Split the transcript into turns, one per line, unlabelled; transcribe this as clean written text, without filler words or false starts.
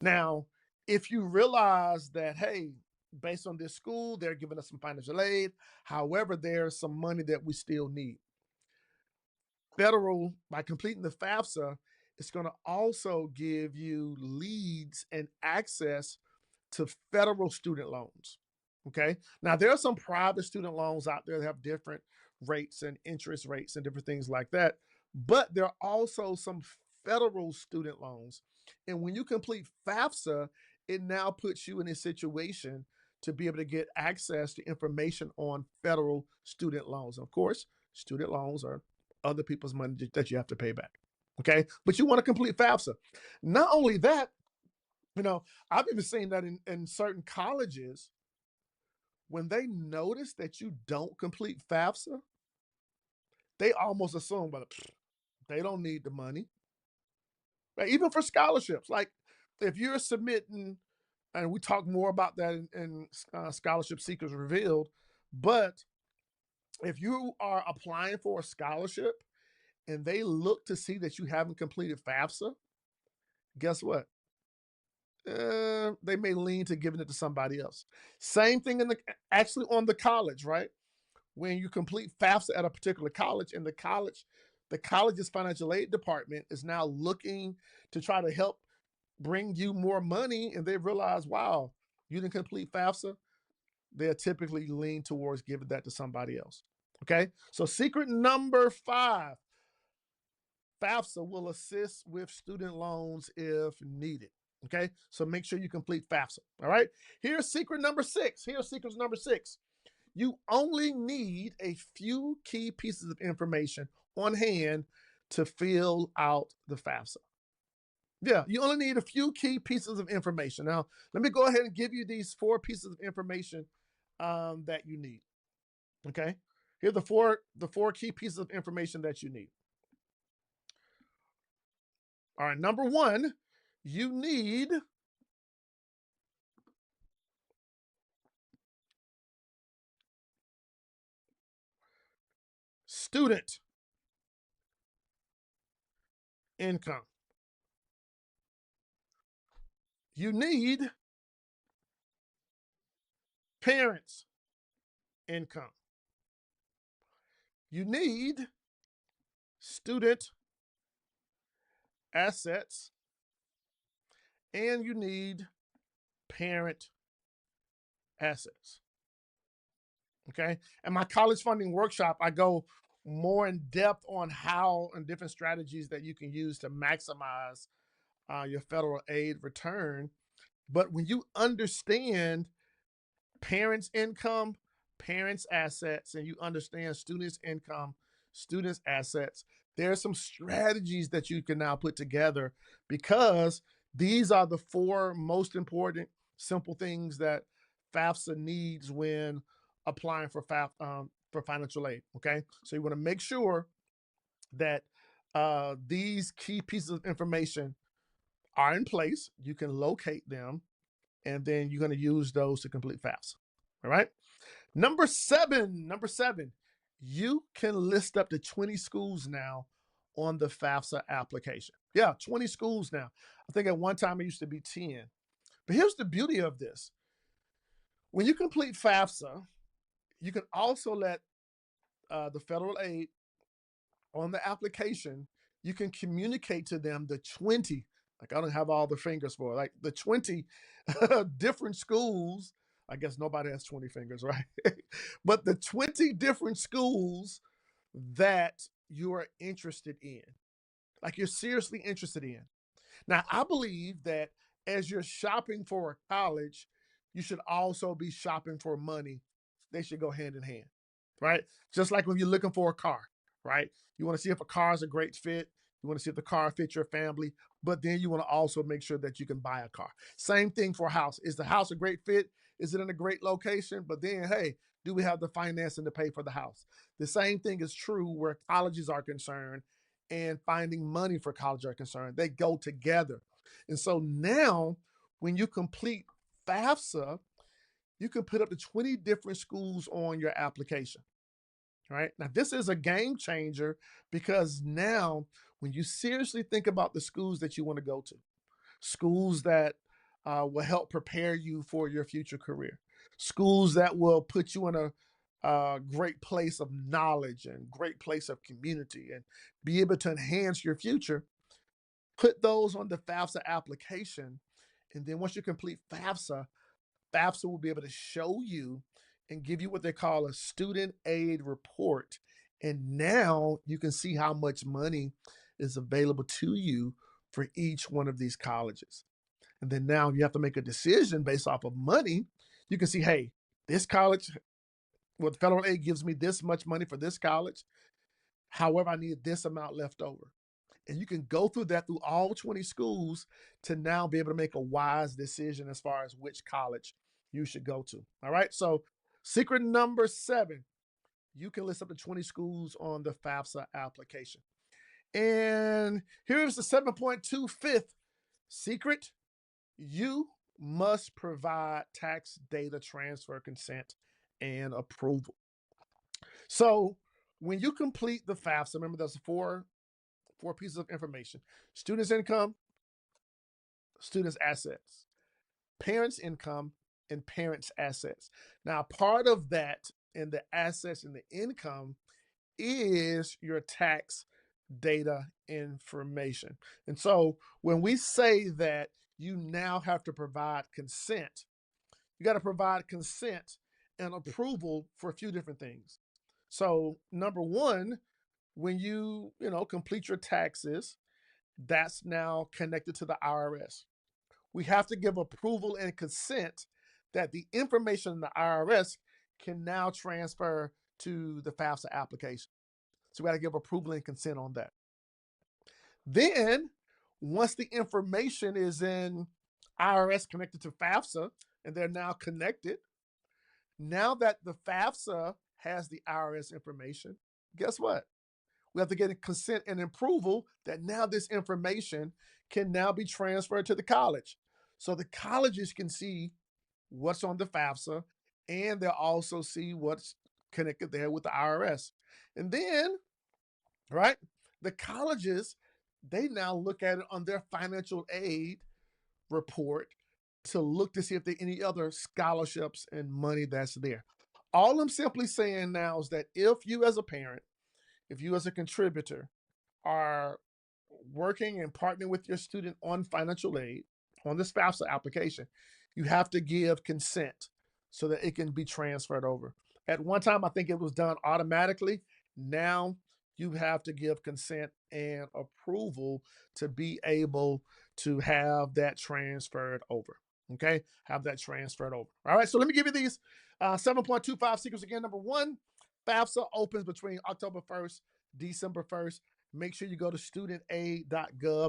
Now, if you realize that, hey, based on this school, they're giving us some financial aid. However, there's some money that we still need. Federal, by completing the FAFSA, it's going to also give you leads and access to federal student loans. Okay. Now, there are some private student loans out there that have different rates and interest rates and different things like that. But there are also some federal student loans. And when you complete FAFSA, it now puts you in a situation to be able to get access to information on federal student loans. Of course, student loans are other people's money that you have to pay back. Okay. But you want to complete FAFSA. Not only that, you know, I've even seen that in certain colleges, when they notice that you don't complete FAFSA, they almost assume, but they don't need the money. Right? Even for scholarships, like if you're submitting, and we talk more about that in Scholarship Seekers Revealed, but if you are applying for a scholarship and they look to see that you haven't completed FAFSA, guess what? They may lean to giving it to somebody else. Same thing in the actually on the college, right? When you complete FAFSA at a particular college, and the college's financial aid department is now looking to try to help bring you more money, and they realize, wow, you didn't complete FAFSA. They'll typically lean towards giving that to somebody else. Okay, so secret number 5: FAFSA will assist with student loans if needed. Okay, so make sure you complete FAFSA. All right, here's secret number 6. Here's secret number 6: you only need a few key pieces of information on hand to fill out the FAFSA. Yeah, you only need a few key pieces of information. Now, let me go ahead and give you these 4 pieces of information that you need. Okay, here are the four key pieces of information that you need. All right, number 1, you need student income. You need parents' income. You need student assets, and you need parent assets. Okay. And my college funding workshop, I go more in depth on how and different strategies that you can use to maximize your federal aid return. But when you understand parents' income, parents' assets, and you understand students' income, students' assets, there are some strategies that you can now put together, because these are the 4 most important simple things that FAFSA needs when applying for financial aid. Okay, so you want to make sure that these key pieces of information are in place. You can locate them, and then you're going to use those to complete FAFSA. All right. Number seven, you can list up to 20 schools now on the FAFSA application. Yeah, 20 schools now. I think at one time it used to be 10. But here's the beauty of this: when you complete FAFSA, you can also let the federal aid on the application, you can communicate to them the 20, like I don't have all the fingers for it, like the 20 different schools. I guess nobody has 20 fingers, right? But the 20 different schools that you are interested in, like you're seriously interested in. Now, I believe that as you're shopping for a college, you should also be shopping for money. They should go hand in hand, right? Just like when you're looking for a car, right? You want to see if a car is a great fit. You want to see if the car fits your family, but then you want to also make sure that you can buy a car. Same thing for a house. Is the house a great fit? Is it in a great location? But then, hey, do we have the financing to pay for the house? The same thing is true where colleges are concerned and finding money for college are concerned. They go together. And so now, when you complete FAFSA, you can put up to 20 different schools on your application. Right now, this is a game changer, because now, when you seriously think about the schools that you want to go to, schools that will help prepare you for your future career. Schools that will put you in a great place of knowledge and great place of community and be able to enhance your future. Put those on the FAFSA application. And then once you complete FAFSA, FAFSA will be able to show you and give you what they call a student aid report. And now you can see how much money is available to you for each one of these colleges. And then now you have to make a decision based off of money. You can see, hey, this college, well, the federal aid gives me this much money for this college. However, I need this amount left over. And you can go through that through all 20 schools to now be able to make a wise decision as far as which college you should go to. All right. So, secret number 7, you can list up to 20 schools on the FAFSA application. And here's the 7.25th secret: you must provide tax data transfer consent and approval. So, when you complete the FAFSA, remember there's four pieces of information: students' income, students' assets, parents' income, and parents' assets. Now, part of that in the assets and the income is your tax data information. And so when we say that you now have to provide consent, you got to provide consent and approval for a few different things. So number one, when you complete your taxes, that's now connected to the IRS. We have to give approval and consent that the information in the IRS can now transfer to the FAFSA application. So we got to give approval and consent on that. Then, once the information is in IRS connected to FAFSA and they're now connected, now that the FAFSA has the IRS information, guess what? We have to get a consent and approval that now this information can now be transferred to the college. So the colleges can see what's on the FAFSA and they'll also see what's connected there with the IRS. And then, right, the colleges, they now look at it on their financial aid report to look to see if there are any other scholarships and money that's there. All I'm simply saying now is that if you as a parent, if you as a contributor are working and partnering with your student on financial aid, on this FAFSA application, you have to give consent so that it can be transferred over. At one time, I think it was done automatically. Now you have to give consent and approval to be able to have that transferred over. Okay, have that transferred over. All right, so let me give you these 7.25 secrets again. Number one, FAFSA opens between October 1st, December 1st. Make sure you go to studentaid.gov